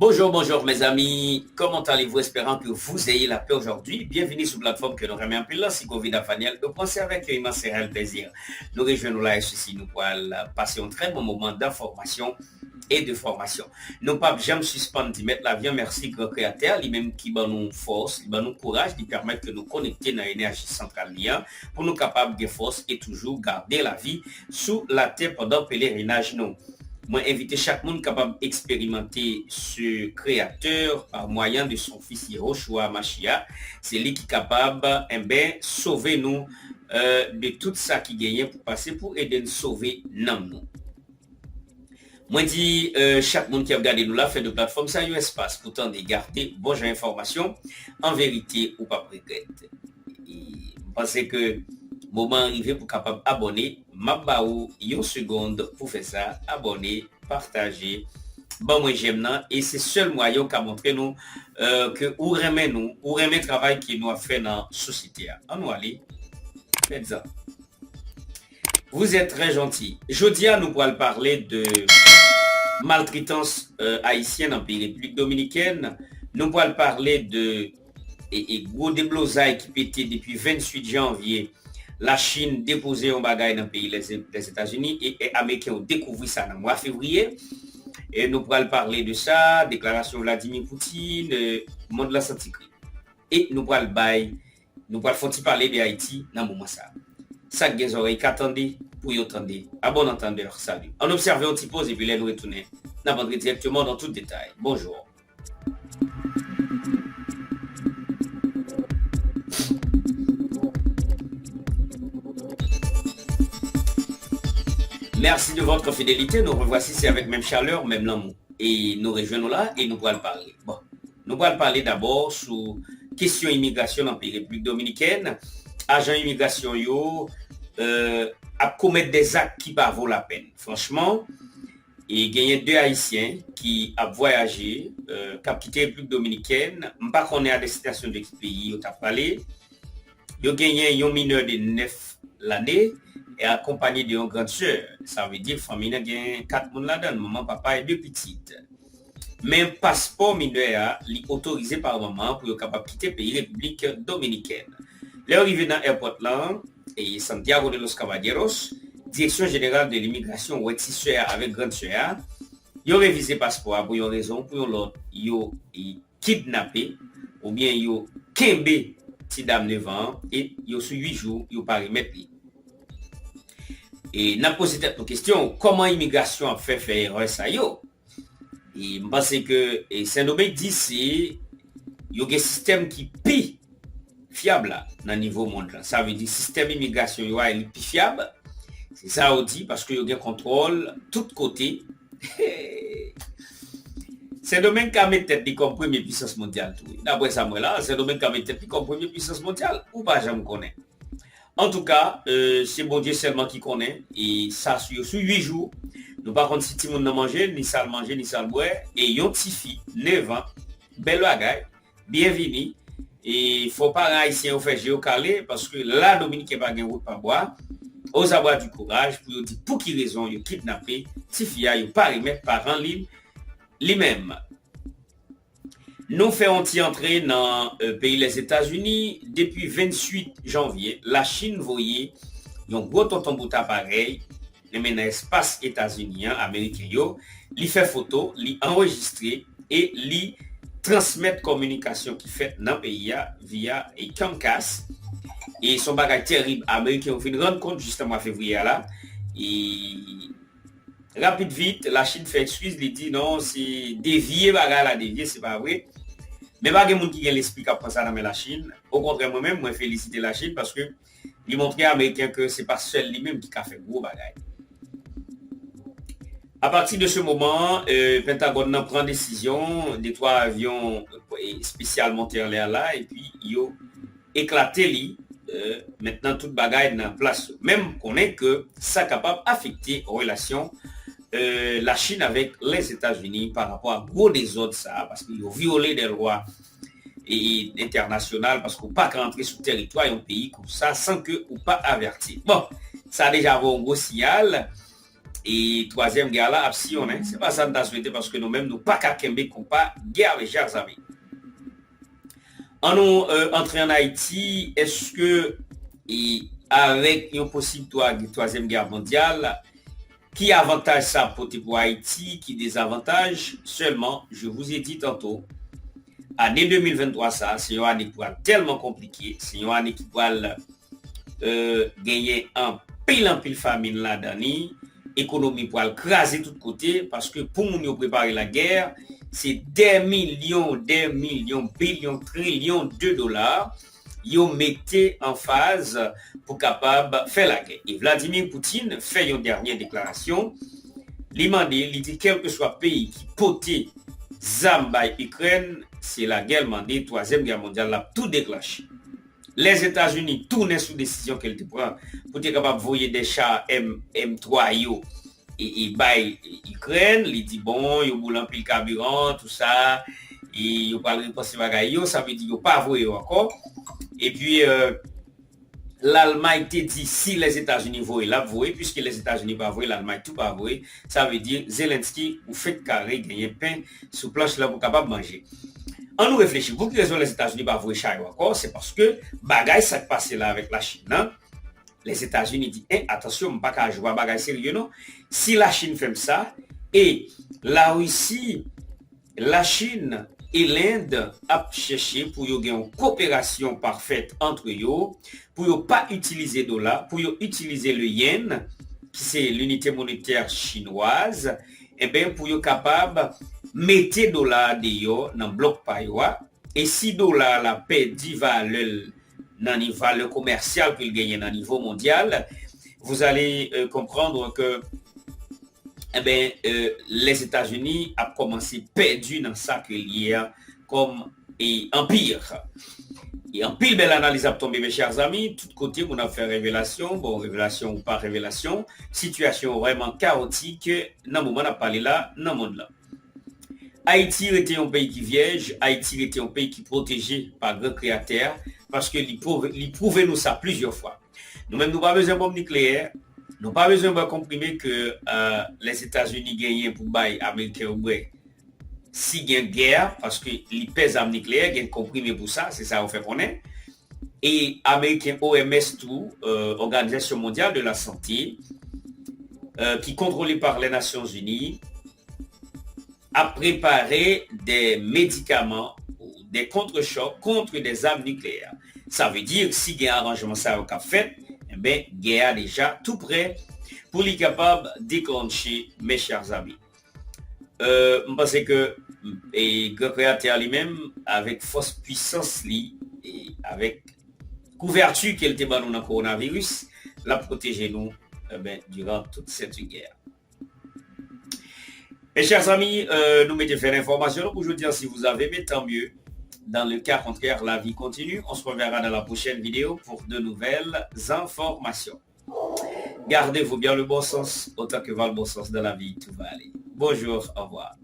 Bonjour, bonjour mes amis, comment allez-vous? Espérant que vous ayez la paix aujourd'hui. Bienvenue sur la plateforme que nous remet en pile, si Covid Faniel. Nous pensons avec un immense et réel plaisir. Nous rejoignons là et ceci, nous allons passer un très bon moment d'information et de formation. Nous pas jamais suspendre d'y mettre la vie. Merci grand créateur, lui-même qui va nous force, qui va nous courage, qui permet que nous connecter dans l'énergie centrale lien pour nous capables de force et toujours garder la vie sous la terre pendant pèlerinage nous. Moi, inviter chaque monde capable d'expérimenter ce créateur par moyen de son fils Yehoshua Mashiach. C'est lui qui est capable sauver nous de tout ça qui gagne pour passer pour aider nous sauver nous. Moi, dis chaque monde qui a regardé nous là fait de plateforme, ça y a un espace pour tant de garder bonne information en vérité ou pas regret. Je pense que moment arrivé pour capable abonner. Mabaou, une seconde pour faire ça, abonner, partager. Bon, moi j'aime là et c'est seul moyen qui a montré nous que ou remet le travail qui nous a fait dans la société. On nous aller, faites ça. Vous êtes très gentil. Jeudi, nous allons parler de maltraitance haïtienne en pays République dominicaine. Nous allons parler de gros déblosailles qui pétaient depuis 28 janvier. La Chine déposé un bagage dans le pays des États-Unis et les Américains ont découvert ça dans le mois de février. Et nous pourrons parler de ça, déclaration de Vladimir Poutine, monde de la santé. Et nous pourrons parler de Haïti dans le moment ça. Ça que les oreilles qu'attendez pour y entendre. À bon entendeur, salut. On observe un petit pause et puis là nous retourner. Nous allons directement dans tout détail. Bonjour. Merci de votre fidélité. Nous revoici ici avec même chaleur, même l'amour. Et nous rejoignons là et nous pourrons parler. Bon, nous pourrons parler d'abord sur question immigration dans le pays République dominicaine. Agents immigration yo a commettre des actes qui ne vaut la peine. Franchement, il y a deux Haïtiens qui ont voyagé, qui ont quitté la République dominicaine. Je ne sais pas qu'on est à destination de quel pays, on a parlé. Il y a gagné un mineur de 9 l'année. Et accompagné de une grande soeur. Ça veut dire que la famille a 4 personnes là-dedans, maman, papa et 2 petites. Mais un passeport mineur est autorisé par maman pour être capable de quitter le pays République dominicaine. L'arrivée dans l'aéroport là, et Santiago de los Caballeros, direction générale de l'immigration, ou soeur avec grande soeur, ils ont révisé le passeport pour une raison, pour l'autre, ils ont kidnappé, ou bien ils ont kembe petite dame 9 ans, et ils ont sur 8 jours, ils ont pas remettre. Et n'a posé cette question, comment l'immigration a fait faire erreur ça yo? Et je pense que Saint-Domingue dit c'est il y a un système qui est plus fiable là, dans le niveau mondial. Ça veut dire système d'immigration est plus fiable. C'est ça on dit parce qu'il y a un contrôle tout côté. Saint-Domingue qui a mis tête comme première puissance mondiale. D'après ça moi là, Saint-Domingue qui a mis tête comme première puissance mondiale ou pas jamais connaît. En tout cas, c'est bon Dieu seulement qui connaît. Et ça, sur 8 jours, nous par contre, si tout le monde n'a mangé, ni ça le manger, ni ça le boire. Et yon petit fille, 9 ans, belle bagaille, bienvenue. Et il ne faut pas haïtien faire géocalé parce que la Dominique n'est pas gain route par boire. Aux avoir du courage pour dire pour qui raison yon kidnappé, petit fille, yon pas remettre par en ligne, lui-même. Nous faisons entrer dans le pays des États-Unis depuis 28 janvier. La Chine voyait un gros tonton bout pareil, mais dans l'espace états-unien, américain, il fait photo, il enregistre et il transmet communication qui fait dans le pays via Comcast. Et son bagage terrible, américain, on fait rendre compte justement en février là. Et rapide vite, la Chine fait excuse, il dit non, c'est dévié, bagage la dévié, c'est pas vrai. Mais pas de monde qui a l'esprit pour ça dans la Chine. Au contraire, moi-même, moi félicite la Chine parce que il montre aux Américains que c'est pas seul lui-même qui a fait gros bagaille. À partir de ce moment, Pentagone prend décision des 3 avions spécialement montés en l'air là et puis ils ont éclaté lui. Maintenant toute bagaille dans place. Même qu'on est que ça capable d'affecter aux relations la Chine avec les États-Unis par rapport à gros des autres ça parce qu'ils ont violé des lois internationales parce qu'on ne peut pas rentrer sur le territoire d'un pays comme ça sans que ou pas averti. Bon, ça a déjà un gros signal Et troisième guerre là, absion, hein? C'est pas ça que nous souhaité parce que nous-mêmes, nous pas qu'à Kembe qu'on pas guerre, mes chers amis. En nous entrer en Haïti, est-ce que avec une possible troisième guerre mondiale, qui avantage ça pour Haïti, qui désavantage seulement, je vous ai dit tantôt, année 2023, ça, c'est une année qui va tellement compliquée, c'est une année qui va gagner un pile famine là-dedans, économie pour craser de tous côtés, parce que pour nous préparer la guerre, c'est des millions, billions, trillions de dollars, ils mettaient en phase pour capable faire la guerre. Et Vladimir Poutine fait une dernière déclaration, il dit quel que soit pays qui potait Zamba et Ukraine, c'est la guerre mandée, troisième guerre mondiale, là, tout déclenché. Les États-Unis tournent sous décision qu'elle te prend pour être capable de voyer des chars M3 et by Ukraine, il dit bon, il boule un pile carburant, tout ça, et il parle de passer bagaille, ça veut dire qu'il pas voyer encore. Et puis l'Allemagne te dit si les États-Unis voient, la voient, puisque les États-Unis pas voyer, l'Allemagne tout pas voyer, ça veut dire Zelensky vous faites carré gagner pain sous planche là pour capable manger. On nous réfléchit, pour quelle raison les États-Unis pas voyer char encore, c'est parce que bagaille ça passe là avec la Chine, hein? Les États-Unis disent attention, on ne pas qu'à jouer à bagaille sérieux non. Si la Chine fait ça et la Russie, la Chine et l'Inde a cherché pour y avoir une coopération parfaite entre eux, pour ne pas utiliser dollar, pour utiliser le yen, qui c'est l'unité monétaire chinoise, et bien pour être capable de mettre dollar dans le bloc payois, et si dollar la perdu valeur dans le valeur commercial qu'il gagne dans le niveau mondial, vous allez comprendre que les États-Unis ont commencé perdu dans ça qu'il y a comme empire. Et en pile belle analyse a tombé, mes chers amis, tout côté on a fait révélation, bon révélation ou pas révélation, situation vraiment chaotique dans le moment on a parlé là, dans le monde là. Haïti était un pays qui vierge, Haïti était un pays qui protégé par grand créateur, parce que il prouve nous ça plusieurs fois. Nous-mêmes, nous n'avons pas besoin de bombe nucléaire, nous n'avons pas besoin de comprimer que les États-Unis gagnent pour bailler Américains au bout. Si il y a une guerre, parce qu'ils pèsent armes nucléaires, il y a comprimé pour ça, c'est ça qu'on fait connaître. Et Américains OMS, tout, Organisation mondiale de la santé, qui est contrôlée par les Nations Unies, a préparé des médicaments ou des contre-chocs contre des armes nucléaires. Ça veut dire que si il y a un arrangement ça au fait, eh bien, il y a déjà tout prêt pour les capables de déclencher, mes chers amis. Je pense que le créateur lui-même, avec force puissance, et avec couverture qu'elle était dans le coronavirus, l'a protégé nous durant toute cette guerre. Mes chers amis, nous mettons fait l'information pour vous dire si vous avez aimé, tant mieux. Dans le cas contraire, la vie continue. On se reverra dans la prochaine vidéo pour de nouvelles informations. Gardez-vous bien le bon sens, autant que va le bon sens de la vie, tout va aller. Bonjour, au revoir.